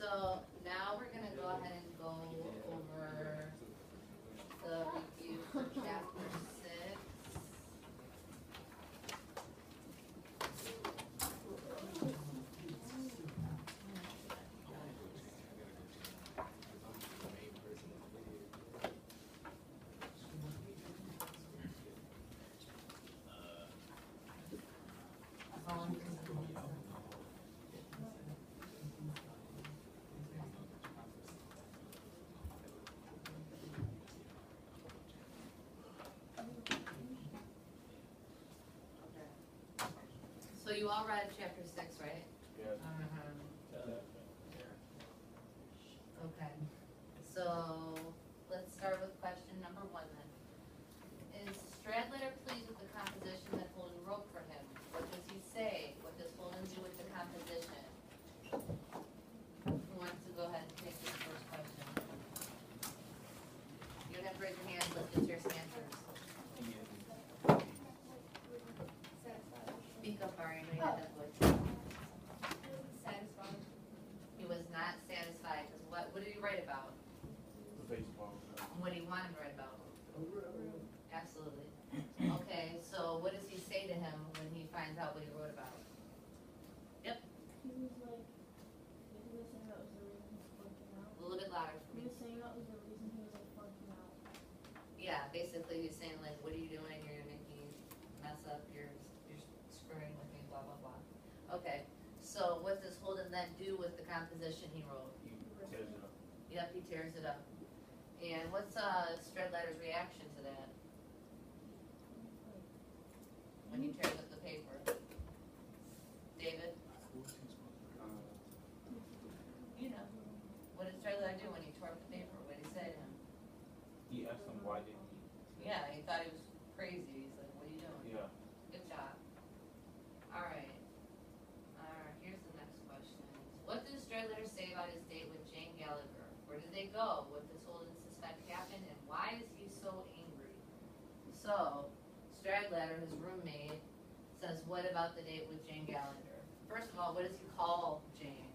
So now we're going to go ahead and go over the review for chapter 6. So you all read chapter 6, right? Yeah. Okay. So let's start with question number 1 then. Is Stradlater pleased with the composition that Holden wrote for him? What does he say? What does Holden do with the composition? Who wants to go ahead and take this first question? You don't have to raise your hand, but it's your answers. Speak up, Ari, we had that voice. Satisfied. He was not satisfied, because what did he write about? The baseball. What do you want him to write about? Absolutely. Okay, so what does he say to him when he finds out what he wrote about? Yep, He was like, he was saying that was the reason he was flunking out. a little bit louder for He me. was saying that was the reason he was like flunking out. Yeah, basically he's saying like, what are you doing? You're gonna make me mess up. You're screwing with me, blah, blah, blah. Okay, so what does Holden then do with the composition he wrote? He tears it up. Yep, he tears it up. And what's Stradlater's reaction to that when he tears up the paper? David? You know. What did Stradlater do when he tore up the paper? What did he say to him? He asked him why didn't he. Yeah, he thought he was crazy. He's like, what are you doing? Yeah. Good job. All right. Here's the next question. What does Stradlater say about his date with Jane Gallagher? Where did they go? What does Holden suspect happened? And why is he so angry? So, Stradlater, his roommate, says, what about the date with Jane Gallagher? First of all, what does he call Jane?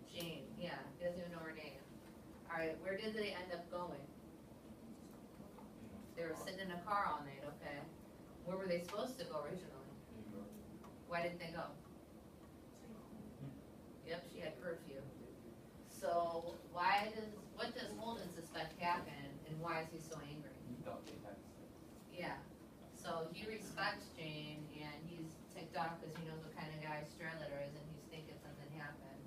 Jane, yeah. He doesn't even know her name. All right, where did they end up going? They were sitting in a car all night, okay. Where were they supposed to go originally? Why didn't they go? Yep, she had curfew. So what does Holden suspect happened, and why is he so angry? He thought they had sex. Yeah, so he respects Jane, and he's ticked off because he knows what kind of guy Stradlater is, and he's thinking something happened.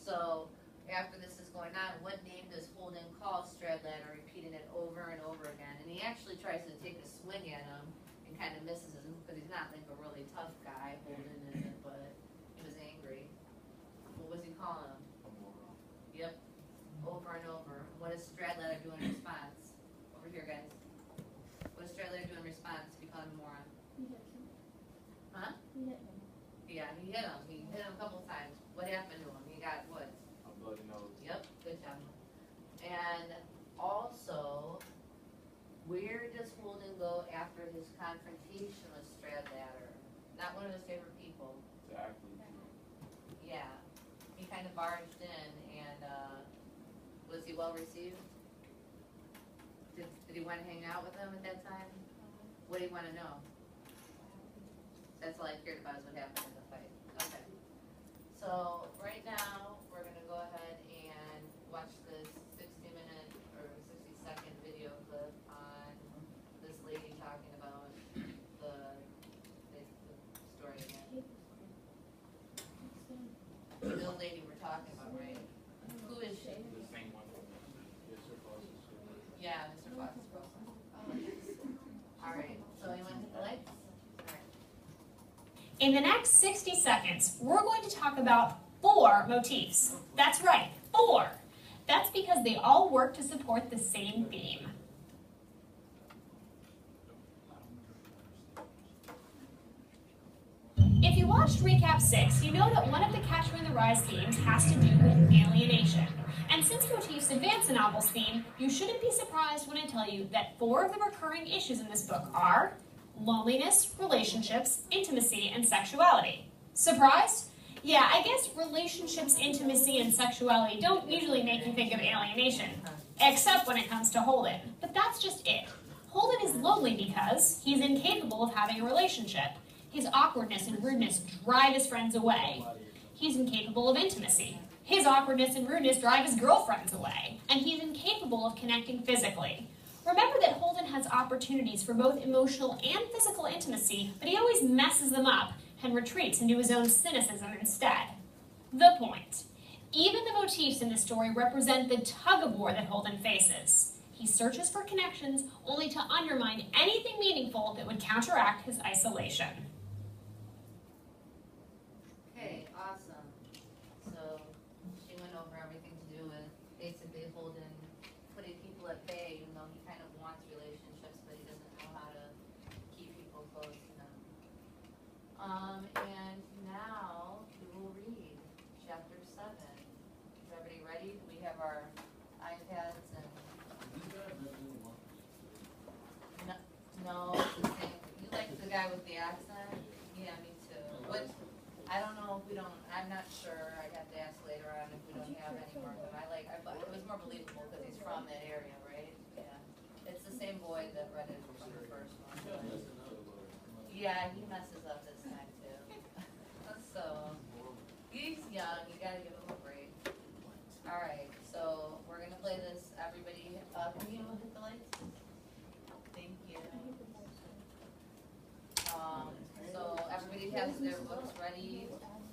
So after this is going on, what name does Holden call Stradlater, repeating it over and over again? And he actually tries to take a swing at him and kind of misses him because he's not like a really tough guy. Holden isn't, but he was angry. What was he calling him? Yep, over and over. What does Stradlater do in response? Over here, guys. What does Stradlater do in response if you call him a moron? He hit him. Huh? He hit him. Yeah, he hit him. He hit him a couple times. What happened to him? He got what? A bloody nose. Yep, good job. And also, where does Holden go after his confrontation with Stradlater? Not one of his favorite people. To actually. Yeah. He kind of barged in, and was he well received? Did he want to hang out with him at that time? What do you want to know? That's all I cared about is what happened in the fight. Okay. So right now, we're going to go ahead and watch this 60-minute or 60-second video clip on this lady talking about the story again. The old lady we're talking about, right? Who is she? The same one. Yes, sir, boss. Yeah, Mr. Fox's girlfriend. All right, so you want to hit the lights? All right. In the next 60 seconds, we're going to talk about 4 motifs. That's right, 4. That's because they all work to support the same theme. If you watched Recap 6, you know that one of the Catcher in the Rye's themes has to do with alienation. And since motifs advance the novel's theme, you shouldn't be surprised when I tell you that 4 of the recurring issues in this book are loneliness, relationships, intimacy, and sexuality. Surprised? Yeah, I guess relationships, intimacy, and sexuality don't usually make you think of alienation, except when it comes to Holden. But that's just it. Holden is lonely because he's incapable of having a relationship. His awkwardness and rudeness drive his friends away. He's incapable of intimacy. His awkwardness and rudeness drive his girlfriends away. And he's incapable of connecting physically. Remember that Holden has opportunities for both emotional and physical intimacy, but he always messes them up and retreats into his own cynicism instead. The point. Even the motifs in the story represent the tug-of-war that Holden faces. He searches for connections only to undermine anything meaningful that would counteract his isolation. Okay, awesome. So she went over everything to do with basically Holden putting people at bay, even though he kind of wants relationships, but he doesn't know how to keep people close to him. And now we will read chapter 7. Is everybody ready? We have our iPads and no, it's the same. You like the guy with the accent? Yeah, me too. But I don't know if we don't, I'm not sure. I'd have to ask later on if we don't have any more, but it was more believable because he's from that area, right? Yeah. It's the same boy that read it from the first one. Yeah, he messes up this time too. So, he's young, you gotta give him a break. Alright, so we're gonna play this, everybody, can you hit the lights? Thank you. So everybody has their books ready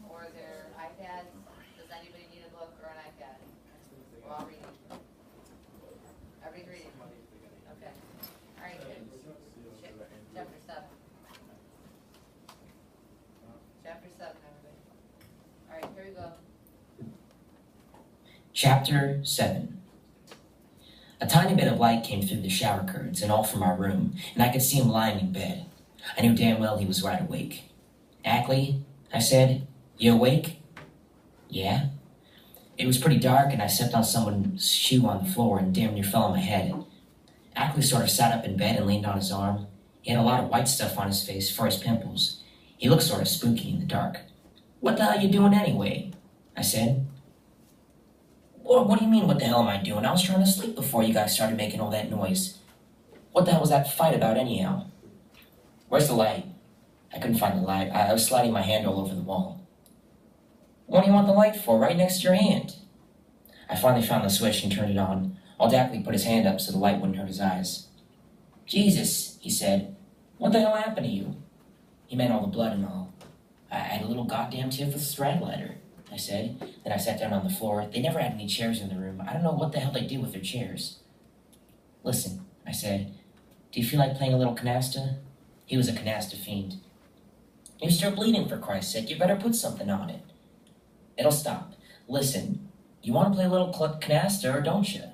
or their iPads. Does anybody need a book or an iPad? We're all reading. Everybody's reading. Okay. All right, kids. Chapter 7. Chapter 7, everybody. All right, here we go. Chapter 7. A tiny bit of light came through the shower curtains and all from our room, and I could see him lying in bed. I knew damn well he was wide awake. "Ackley," I said, "you awake?" "Yeah." It was pretty dark, and I stepped on someone's shoe on the floor and damn near fell on my head. Ackley sort of sat up in bed and leaned on his arm. He had a lot of white stuff on his face for his pimples. He looked sort of spooky in the dark. "What the hell are you doing anyway?" I said. What do you mean, what the hell am I doing? I was trying to sleep before you guys started making all that noise. What the hell was that fight about anyhow? "Where's the light?" I couldn't find the light. I was sliding my hand all over the wall. "What do you want the light for? Right next to your hand." I finally found the switch and turned it on. Old Ackley put his hand up so the light wouldn't hurt his eyes. "Jesus," he said. "What the hell happened to you?" He meant all the blood and all. "I had a little goddamn tiff with a strand ladder," I said. Then I sat down on the floor. They never had any chairs in the room. I don't know what the hell they do with their chairs. "Listen," I said. "Do you feel like playing a little canasta?" He was a canasta fiend. "You're still bleeding, for Christ's sake. You better put something on it." "It'll stop. Listen, you want to play a little canasta, or don't you?"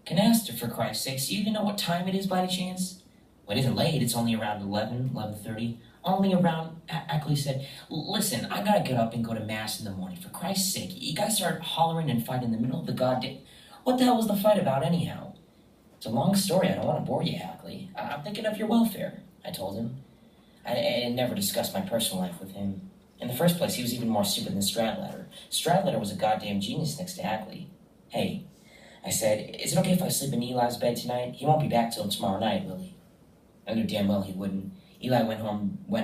"Canasta, for Christ's sake. So you even know what time it is by any chance?" "Well, it isn't late. It's only around 11:30. Only around," Ackley said. "Listen, I gotta get up and go to Mass in the morning. For Christ's sake, you guys start hollering and fighting in the middle of the goddamn... What the hell was the fight about anyhow?" "It's a long story. I don't want to bore you, Ackley. I'm thinking of your welfare," I told him. I never discussed my personal life with him. In the first place, he was even more stupid than Stradlater. Stradlater was a goddamn genius next to Ackley. "Hey," I said, "is it okay if I sleep in Eli's bed tonight? He won't be back till tomorrow night, will he?" I knew damn well he wouldn't. Eli went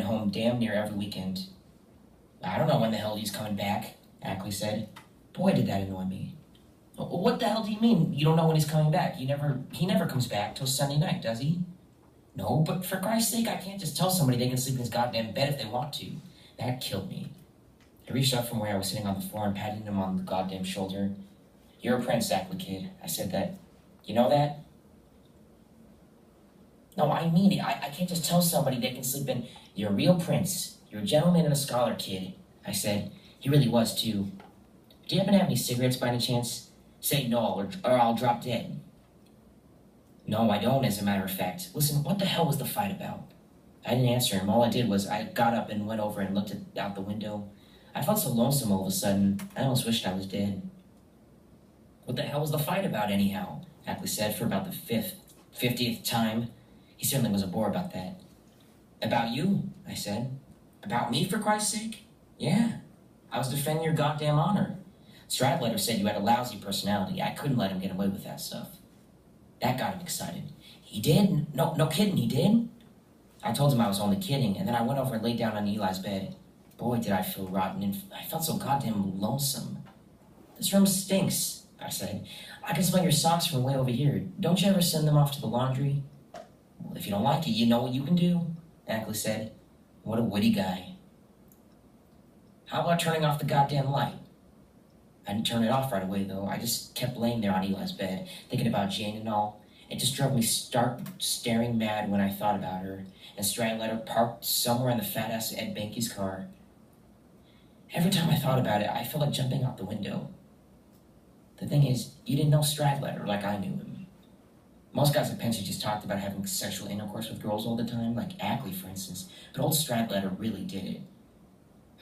home damn near every weekend. "I don't know when the hell he's coming back," Ackley said. Boy, did that annoy me. "What the hell do you mean you don't know when he's coming back? He never comes back till Sunday night, does he?" "No, but for Christ's sake, I can't just tell somebody they can sleep in his goddamn bed if they want to." That killed me. I reached up from where I was sitting on the floor and patted him on the goddamn shoulder. "You're a prince, Ackley kid." I said that. "You know that?" "No, I mean it. I can't just tell somebody they can sleep in..." "You're a real prince. You're a gentleman and a scholar, kid," I said. He really was, too. "Do you happen to have any cigarettes by any chance?" "Say no, or I'll drop dead." "No, I don't, as a matter of fact. Listen, what the hell was the fight about?" I didn't answer him. All I did was I got up and went over and looked out the window. I felt so lonesome all of a sudden. I almost wished I was dead. "What the hell was the fight about, anyhow?" Ackley said for about the 50th time. He certainly was a bore about that. "About you," I said. "About me, for Christ's sake?" "Yeah. I was defending your goddamn honor. Stradlater said you had a lousy personality. I couldn't let him get away with that stuff. That got him excited. He did? No kidding, he did? I told him I was only kidding, and then I went over and laid down on Eli's bed. Boy, did I feel rotten, and I felt so goddamn lonesome. This room stinks, I said. I can smell your socks from way over here. Don't you ever send them off to the laundry? Well, if you don't like it, you know what you can do, Ackley said. What a witty guy. How about turning off the goddamn light? I didn't turn it off right away, though. I just kept laying there on Eli's bed, thinking about Jane and all. It just drove me stark, staring mad when I thought about her, and Stradlater parked somewhere in the fat-ass Ed Behnke's car. Every time I thought about it, I felt like jumping out the window. The thing is, you didn't know Stradlater like I knew him. Most guys at Pensy just talked about having sexual intercourse with girls all the time, like Ackley, for instance, but old Stradlater really did it.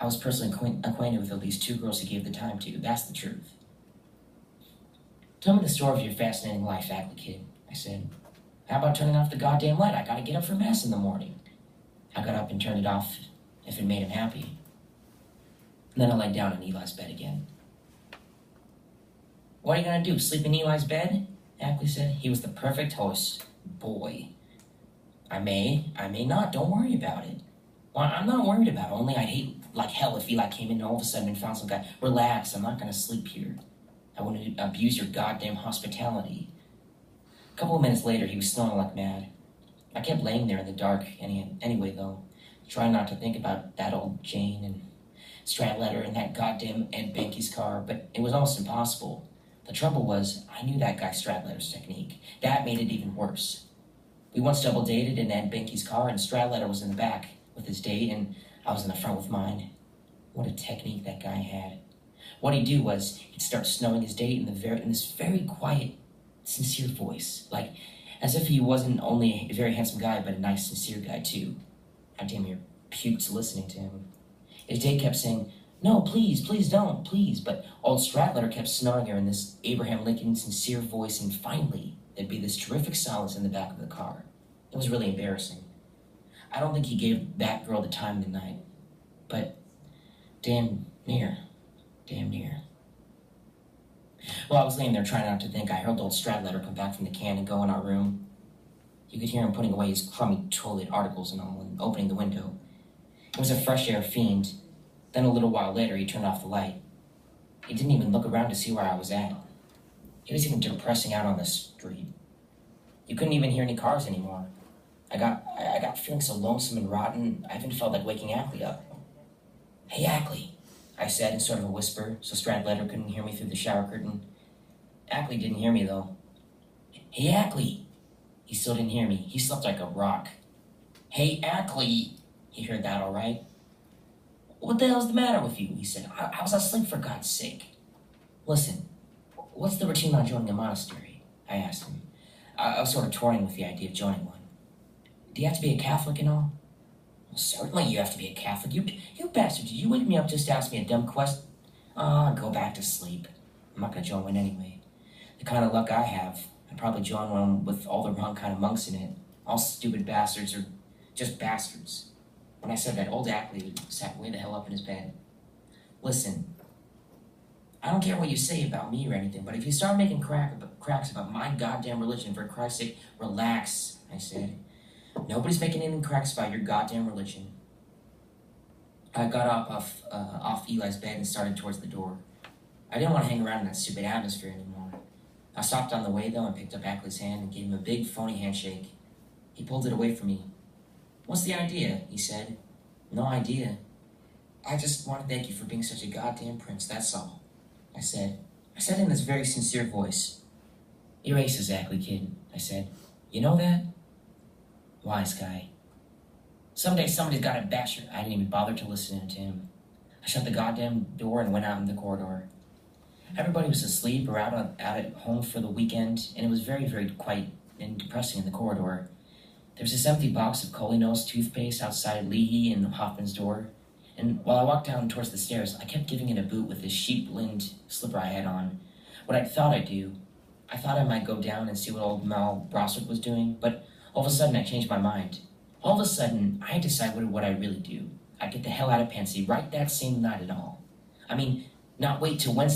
I was personally acquainted with at least 2 girls he gave the time to. That's the truth. Tell me the story of your fascinating life, Ackley kid, I said. How about turning off the goddamn light? I gotta get up for mass in the morning. I got up and turned it off if it made him happy. And then I laid down in Eli's bed again. What are you gonna do, sleep in Eli's bed? Ackley said. He was the perfect host. Boy. I may not. Don't worry about it. Well, I'm not worried about it, only I'd hate like hell if Eli came in all of a sudden and found some guy. Relax, I'm not gonna sleep here. I wouldn't abuse your goddamn hospitality. A couple of minutes later, he was snoring like mad. I kept laying there in the dark anyway, though, trying not to think about that old Jane and Stradlater and that goddamn Ed Behnke's car, but it was almost impossible. The trouble was, I knew that guy Stradlater's technique. That made it even worse. We once double dated in Ed Behnke's car, and Stradlater was in the back with his date, and I was in the front with mine. What a technique that guy had. What he'd do was, he'd start snowing his date in this very quiet, sincere voice, like as if he wasn't only a very handsome guy, but a nice, sincere guy too. I damn near puked listening to him. His date kept saying, "No, please don't, please," but old Stradlater kept snowing her in this Abraham Lincoln sincere voice, and finally, there'd be this terrific silence in the back of the car. It was really embarrassing. I don't think he gave that girl the time of the night, but damn near. While I was laying there trying not to think, I heard old Stradlater come back from the can and go in our room. You could hear him putting away his crummy toilet articles and all, and opening the window. It was a fresh air fiend. Then a little while later, he turned off the light. He didn't even look around to see where I was at. He was even depressing out on the street. You couldn't even hear any cars anymore. I got feeling so lonesome and rotten, I even felt like waking Ackley up. "Hey, Ackley," I said in sort of a whisper, so Stradlater couldn't hear me through the shower curtain. Ackley didn't hear me, though. "Hey, Ackley." He still didn't hear me. He slept like a rock. "Hey, Ackley." He heard that all right. "What the hell's the matter with you?" he said. I was asleep, for God's sake." "Listen, what's the routine on joining a monastery?" I asked him. I was sort of toying with the idea of joining one. "Do you have to be a Catholic and all?" "Well, certainly you have to be a Catholic. You bastard, did you wake me up just to ask me a dumb question?" Go back to sleep. I'm not going to join one anyway. The kind of luck I have, I'd probably join one with all the wrong kind of monks in it. All stupid bastards or just bastards. When I said that, old Ackley sat way the hell up in his bed. "Listen, I don't care what you say about me or anything, but if you start making cracks about my goddamn religion, for Christ's sake, relax," I said. "Nobody's making any cracks about your goddamn religion." I got up off Eli's bed and started towards the door. I didn't want to hang around in that stupid atmosphere anymore. I stopped on the way, though, and picked up Ackley's hand and gave him a big, phony handshake. He pulled it away from me. "What's the idea?" he said. "No idea. I just want to thank you for being such a goddamn prince, that's all," I said. I said in this very sincere voice. "You're aces, Ackley kid," I said. "You know that?" Wise guy. Someday somebody's got to bash her. I didn't even bother to listen to him. I shut the goddamn door and went out in the corridor. Everybody was asleep or out at home for the weekend, and it was very, very quiet and depressing in the corridor. There was this empty box of Kolynos toothpaste outside Leahy and Hoffman's door, and while I walked down towards the stairs, I kept giving it a boot with this sheep-linned slipper I had on. What I thought I'd do, I thought I might go down and see what old Mal Brossard was doing, but all of a sudden I changed my mind. All of a sudden, I decided what I'd really do. I'd get the hell out of Pensy right that same night and all. I mean, not wait till Wednesday